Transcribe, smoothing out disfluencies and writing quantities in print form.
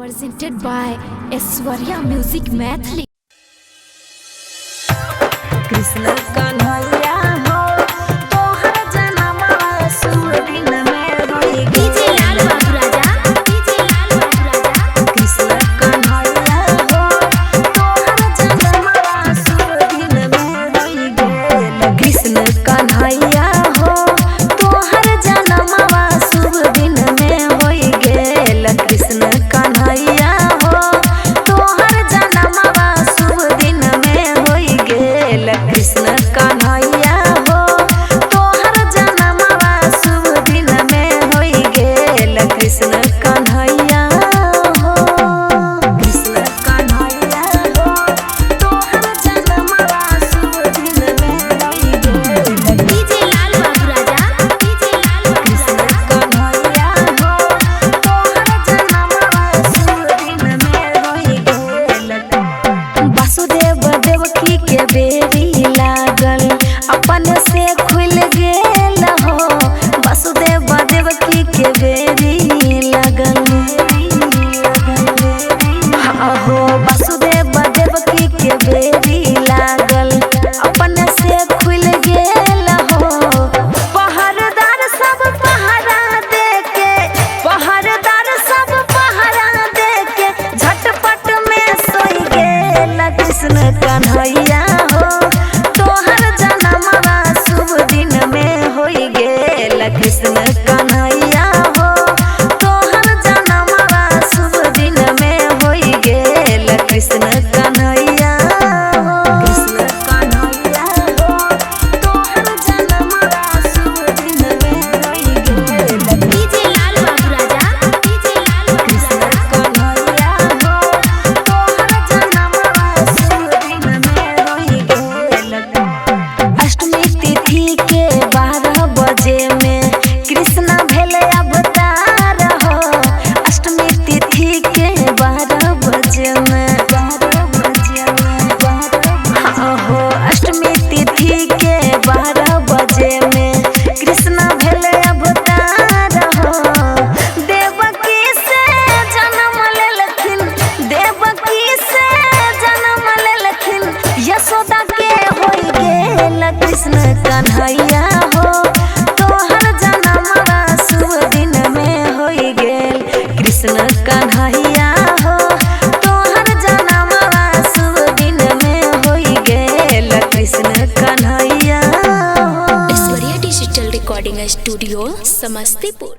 Presented by Aishwarya Music Mathli. Krishna Kanhaiya हो तोहर जनमवा सुदिन में होई डीजे लाल बाबू राजा, डीजे लाल बाबू राजा। कृष्ण कन्हैया हो तोहर जनमवा सुदिन में होई गेल कृष्ण कन्हैया हो तोहर जनमवा सुदिन में होई गेल कृष्ण कन्हैया हो तोहर जनमवा सुदिन में होई गेल कृष्ण कन्हैया हो तोहर जनमवा शुभ दिन में होई गेल कृष्ण कन्हैया हो कृष्ण कन्हैया हो तोहर जनमवा शुभ दिन में होई गेल डीजे लाल बाबू राजा, डीजे लाल बाबू कृष्ण कन्हैया हो तोहर जनमवा शुभ दिन में होई गेल वासुदेव देवकी के बेरी लागल अपन से खुल गेल हो वासुदेव देवकी के बेरी लागल हाँ हो वासुदेव देवकी के बेरी लागल अपन से खुल गेल हो पहरेदार सब पहरा देके पहरेदार सब पहरा देके झटपट में सोई गेल कृष्ण कन्हैया हो तोहर जनमवा शुभ दिन में होई गेल कृष्ण कन्हैया हो तोहर जनमवा शुभ दिन में होई गेल कृष्ण कन्हैया हो कृष्ण कन्हैया हो तोहर जनमवा शुभ दिन में होई गेल डीजे लाल बाबू राजा, डीजे लाल बाबू कृष्ण कन्हैया हो तोहर जनमवा शुभ दिन में होई गेल अष्टमी तिथि के 12 बजे में कृष्ण भेले अवतार हो अष्टमी तिथि के 12 बजे में हाँ हो अष्टमी तिथि के 12 बजे में कृष्ण भेले अवतार हो देवकी से जन्म लेलखिन देवकी से जन्म लेलखिन यशोदा के होई गेल कृष्ण कन्हैया हो तोहर जनमवा शुभ दिन में होई गेल कृष्ण कन्हैया हो तोहर जनमवा शुभ दिन में होई गेल कृष्ण कन्हैया हो Aishwarya digital recording studio Samastipur.